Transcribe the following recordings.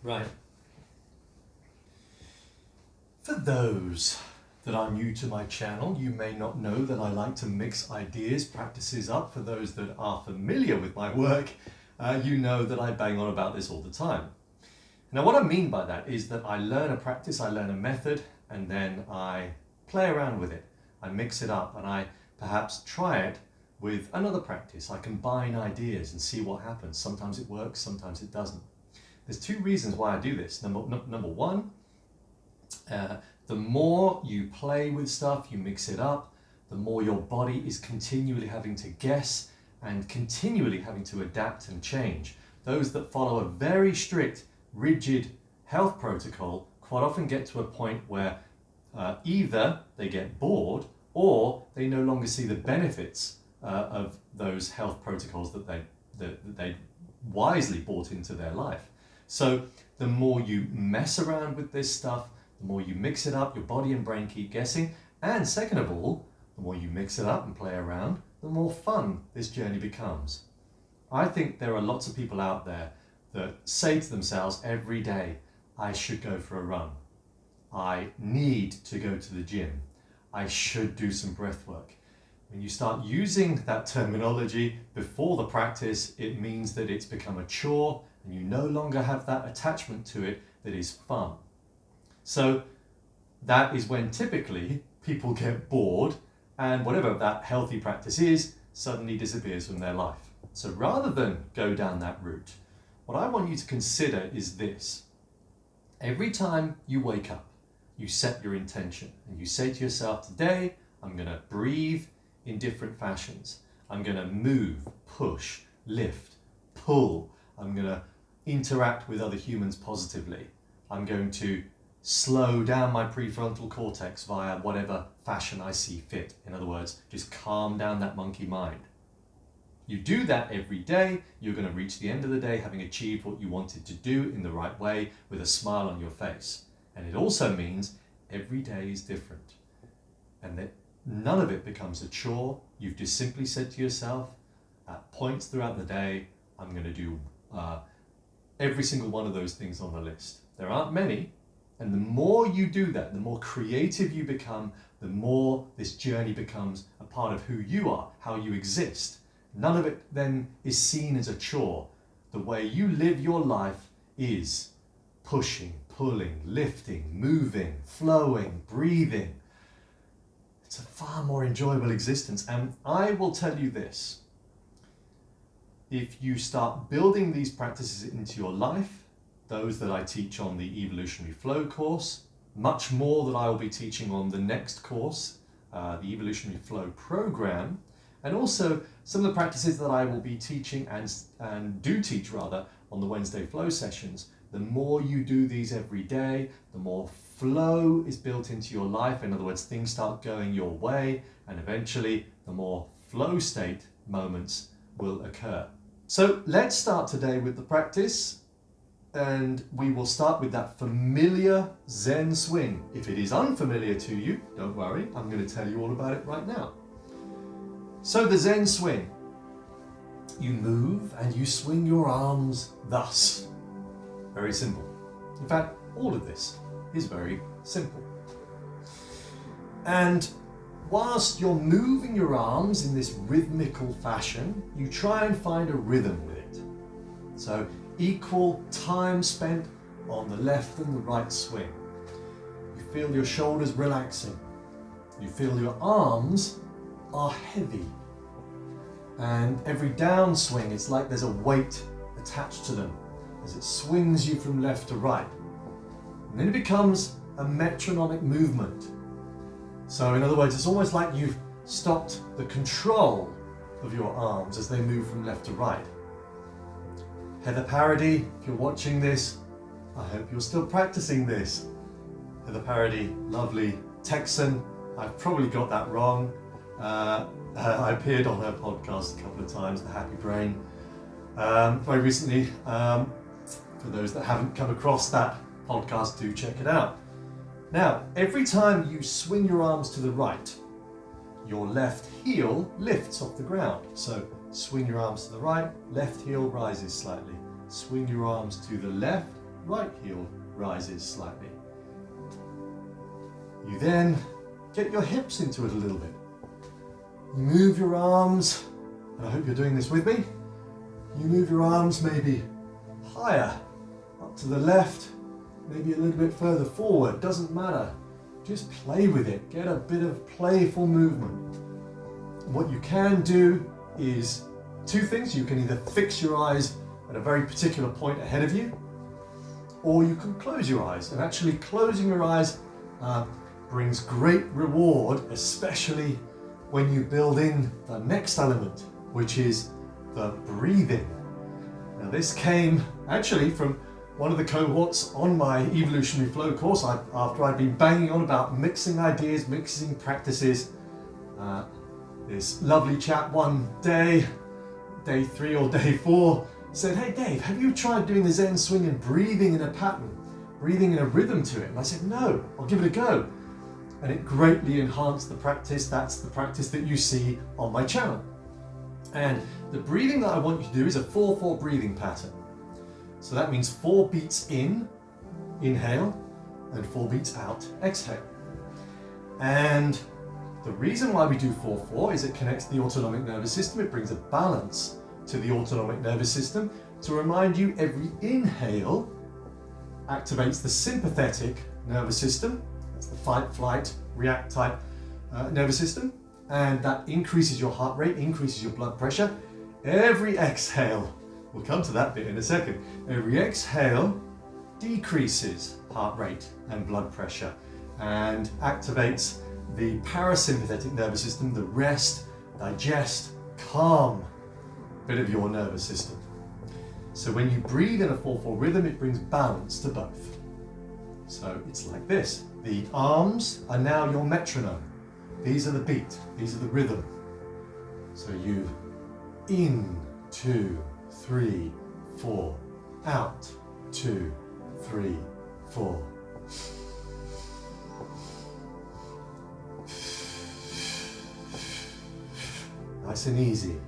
Right. For those that are new to my channel, you may not know that I like to mix ideas, practices up. For those that are familiar with my work, you know that I bang on about this all the time. Now, what I mean by that is that I learn a practice, I learn a method, and then I play around with it. I mix it up and I perhaps try it with another practice. I combine ideas and see what happens. Sometimes it works, sometimes it doesn't. There's two reasons why I do this. Number one, the more you play with stuff, you mix it up, the more your body is continually having to guess and continually having to adapt and change. Those that follow a very strict, rigid health protocol quite often get to a point where either they get bored or they no longer see the benefits of those health protocols that they wisely brought into their life. So the more you mess around with this stuff, the more you mix it up, your body and brain keep guessing. And second of all, the more you mix it up and play around, the more fun this journey becomes. I think there are lots of people out there that say to themselves every day, I should go for a run. I need to go to the gym. I should do some breath work. When you start using that terminology before the practice, it means that it's become a chore and you no longer have that attachment to it that is fun. So that is when typically people get bored and whatever that healthy practice is suddenly disappears from their life. So rather than go down that route, what I want you to consider is this. Every time you wake up, you set your intention and you say to yourself, today I'm going to breathe in different fashions. I'm going to move, push, lift, pull. I'm going to interact with other humans positively. I'm going to slow down my prefrontal cortex via whatever fashion I see fit. In other words, just calm down that monkey mind. You do that every day, you're going to reach the end of the day having achieved what you wanted to do in the right way with a smile on your face. And it also means every day is different and that none of it becomes a chore. You've just simply said to yourself at points throughout the day, I'm going to do every single one of those things on the list. There aren't many, and the more you do that, the more creative you become, the more this journey becomes a part of who you are, how you exist. None of it then is seen as a chore. The way you live your life is pushing, pulling, lifting, moving, flowing, breathing. It's a far more enjoyable existence. And I will tell you this, if you start building these practices into your life, those that I teach on the Evolutionary Flow course, much more that I will be teaching on the next course, the Evolutionary Flow program, and also some of the practices that I will be teaching and do teach rather on the Wednesday flow sessions. The more you do these every day, the more flow is built into your life. In other words, things start going your way, and eventually the more flow state moments will occur. So let's start today with the practice, and we will start with that familiar Zen swing. If it is unfamiliar to you, don't worry, I'm going to tell you all about it right now. So the Zen swing, you move and you swing your arms thus. Very simple. In fact, all of this is very simple. And whilst you're moving your arms in this rhythmical fashion, you try and find a rhythm with it. So equal time spent on the left and the right swing. You feel your shoulders relaxing. You feel your arms are heavy. And every downswing, it's like there's a weight attached to them as it swings you from left to right. And then it becomes a metronomic movement. So in other words, it's almost like you've stopped the control of your arms as they move from left to right. Heather Parody, if you're watching this, I hope you're still practicing this. Heather Parody, lovely Texan. I've probably got that wrong. I appeared on her podcast a couple of times, The Happy Brain, very recently. For those that haven't come across that podcast, do check it out. Now, every time you swing your arms to the right, your left heel lifts off the ground. So swing your arms to the right, left heel rises slightly. Swing your arms to the left, right heel rises slightly. You then get your hips into it a little bit. You move your arms, and I hope you're doing this with me. You move your arms maybe higher, up to the left, maybe a little bit further forward, doesn't matter. Just play with it, get a bit of playful movement. What you can do is two things. You can either fix your eyes at a very particular point ahead of you, or you can close your eyes. And actually closing your eyes brings great reward, especially when you build in the next element, which is the breathing. Now this came actually from one of the cohorts on my Evolutionary Flow course. After I'd been banging on about mixing ideas, mixing practices, this lovely chap one day, day 3 or day 4, said, "Hey Dave, have you tried doing the Zen swing and breathing in a pattern, breathing in a rhythm to it?" And I said, "No, I'll give it a go." And it greatly enhanced the practice. That's the practice that you see on my channel. And the breathing that I want you to do is a 4-4 breathing pattern. So that means 4 beats in, inhale, and 4 beats out, exhale. And the reason why we do 4-4 is it connects the autonomic nervous system. It brings a balance to the autonomic nervous system. To remind you, every inhale activates the sympathetic nervous system. That's the fight, flight, react type nervous system. And that increases your heart rate, increases your blood pressure. Every exhale, we'll come to that bit in a second. Every exhale decreases heart rate and blood pressure and activates the parasympathetic nervous system, the rest, digest, calm bit of your nervous system. So when you breathe in a 4-4 rhythm, it brings balance to both. So it's like this. The arms are now your metronome. These are the beat, these are the rhythm. So you in, 2, 3, 4, out, 2, 3, 4. Nice and easy.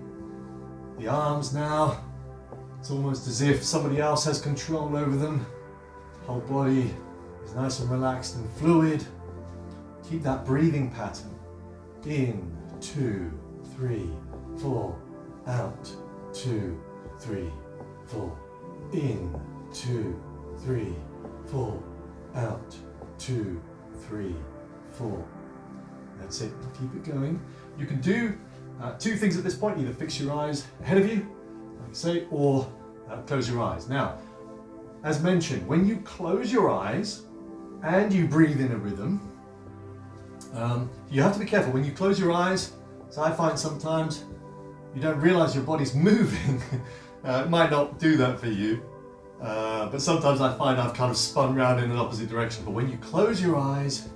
The arms now, it's almost as if somebody else has control over them. The whole body is nice and relaxed and fluid. Keep that breathing pattern. In, 2, 3, 4, out, 2, 3, 4. In, 2, 3, 4, out, 2, 3, 4. That's it. Keep it going. You can do 2 things at this point. Either fix your eyes ahead of you, like I say, or close your eyes. Now, as mentioned, when you close your eyes and you breathe in a rhythm, you have to be careful. When you close your eyes, so I find sometimes you don't realize your body's moving. It might not do that for you, but sometimes I find I've kind of spun around in an opposite direction. But when you close your eyes,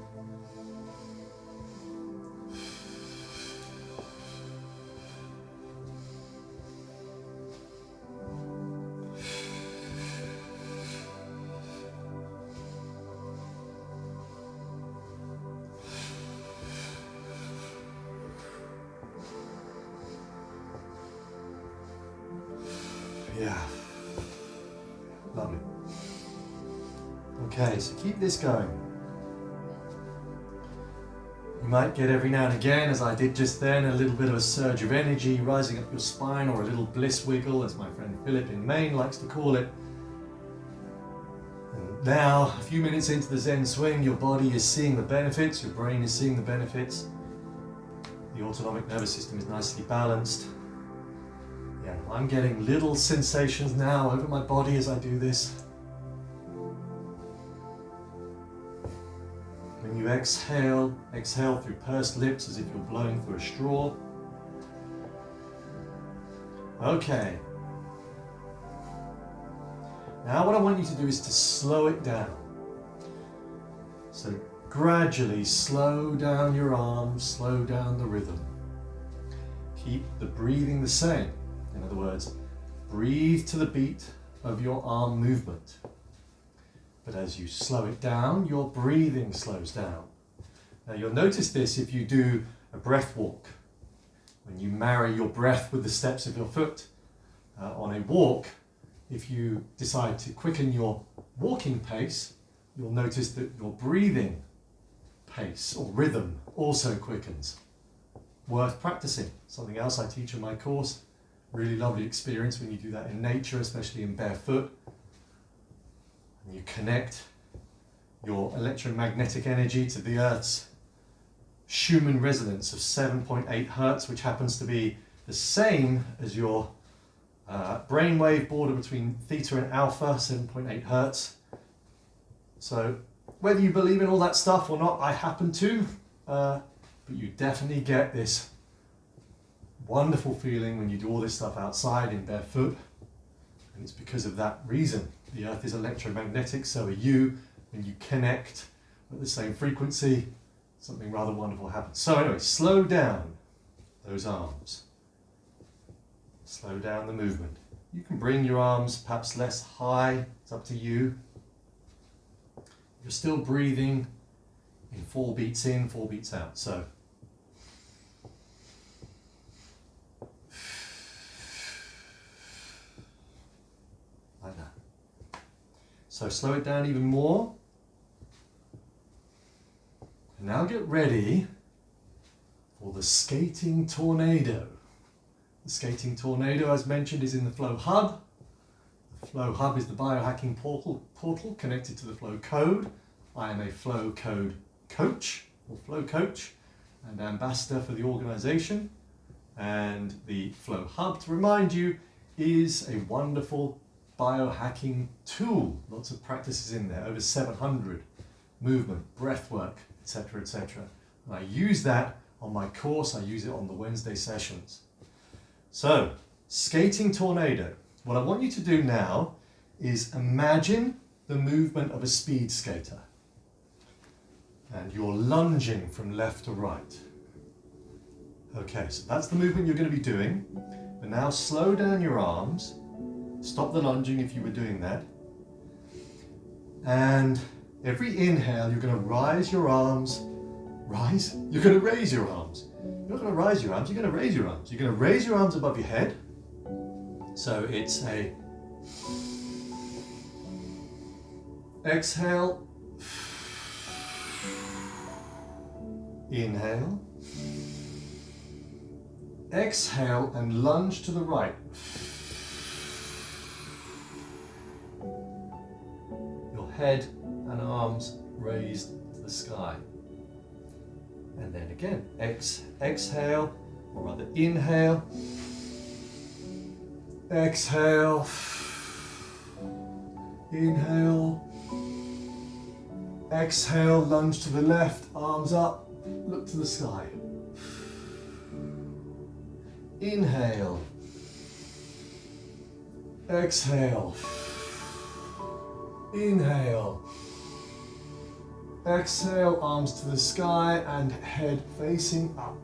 yeah, lovely. Okay, so keep this going. You might get every now and again, as I did just then, a little bit of a surge of energy rising up your spine, or a little bliss wiggle, as my friend Philip in Maine likes to call it. And now, a few minutes into the Zen swing, your body is seeing the benefits, your brain is seeing the benefits. The autonomic nervous system is nicely balanced. Yeah, I'm getting little sensations now over my body as I do this. When you exhale, exhale through pursed lips as if you're blowing through a straw. Okay. Now what I want you to do is to slow it down. So gradually slow down your arms, slow down the rhythm. Keep the breathing the same. In other words, breathe to the beat of your arm movement. But as you slow it down, your breathing slows down. Now you'll notice this if you do a breath walk. When you marry your breath with the steps of your foot on a walk, if you decide to quicken your walking pace, you'll notice that your breathing pace or rhythm also quickens. Worth practicing. Something else I teach in my course. Really lovely experience when you do that in nature, especially in barefoot. And you connect your electromagnetic energy to the Earth's Schumann resonance of 7.8 Hertz, which happens to be the same as your brainwave border between theta and alpha, 7.8 Hertz. So whether you believe in all that stuff or not, I happen to, but you definitely get this wonderful feeling when you do all this stuff outside in barefoot, and it's because of that reason. The Earth is electromagnetic, so are you. When you connect at the same frequency, something rather wonderful happens. So anyway, slow down those arms. Slow down the movement. You can bring your arms perhaps less high, it's up to you. You're still breathing in 4 beats in, 4 beats out. So like that. So slow it down even more. And now get ready for the skating tornado. The skating tornado, as mentioned, is in the Flow Hub. The Flow Hub is the biohacking portal connected to the Flow Code. I am a Flow Code coach, or Flow coach, and ambassador for the organization. And the Flow Hub, to remind you, is a wonderful biohacking tool. Lots of practices in there, over 700. Movement, breath work, etc., etc. And I use that on my course. I use it on the Wednesday sessions. So, skating tornado. What I want you to do now is imagine the movement of a speed skater. And you're lunging from left to right. Okay, so that's the movement you're going to be doing. But now slow down your arms. Stop the lunging if you were doing that. And every inhale, you're going to rise your arms. Rise? You're going to raise your arms. You're not going to rise your arms, you're going to raise your arms. You're going to raise your arms above your head. So it's a exhale, inhale, exhale and lunge to the right. Your head and arms raised to the sky. And then again, exhale, or rather inhale, exhale, inhale, exhale, lunge to the left, arms up, look to the sky. Inhale, exhale, inhale, exhale, arms to the sky and head facing up.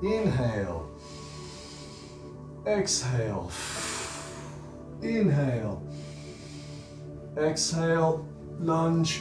Inhale, exhale, inhale, exhale, lunge.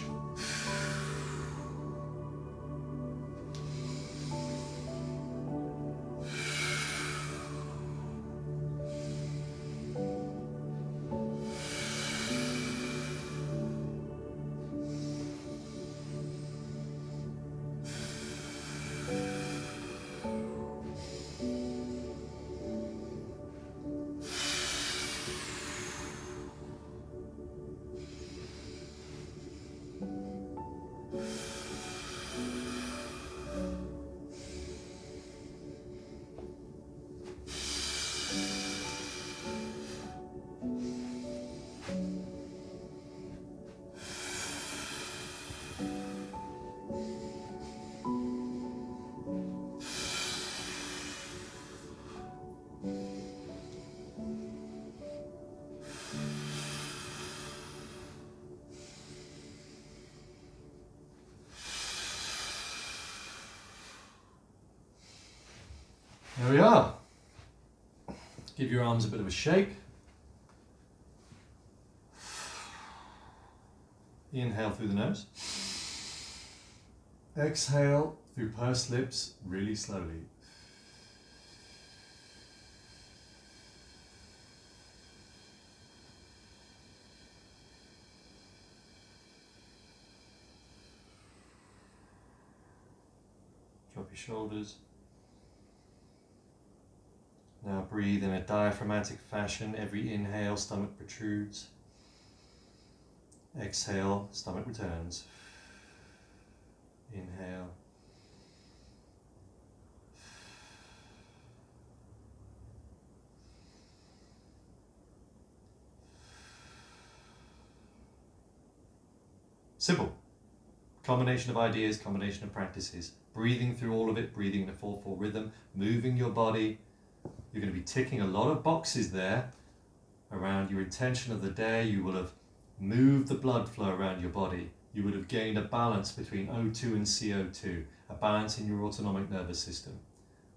There we are. Give your arms a bit of a shake. Inhale through the nose. Exhale through pursed lips really slowly. your shoulders. Now breathe in a diaphragmatic fashion. Every inhale, stomach protrudes. Exhale, stomach returns. Inhale. Simple. Combination of ideas, combination of practices. Breathing through all of it, breathing in a 4/4 rhythm, moving your body. You're going to be ticking a lot of boxes there around your intention of the day. You will have moved the blood flow around your body. You would have gained a balance between O2 and CO2, a balance in your autonomic nervous system.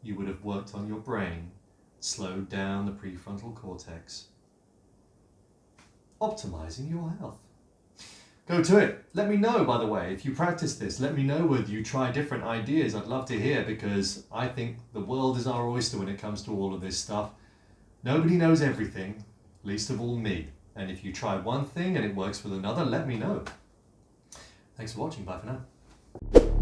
You would have worked on your brain, slowed down the prefrontal cortex, optimizing your health. Go to it. Let me know, by the way, if you practice this. Let me know whether you try different ideas. I'd love to hear, because I think the world is our oyster when it comes to all of this stuff. Nobody knows everything, least of all me. And if you try one thing and it works with another, let me know. Thanks for watching. Bye for now.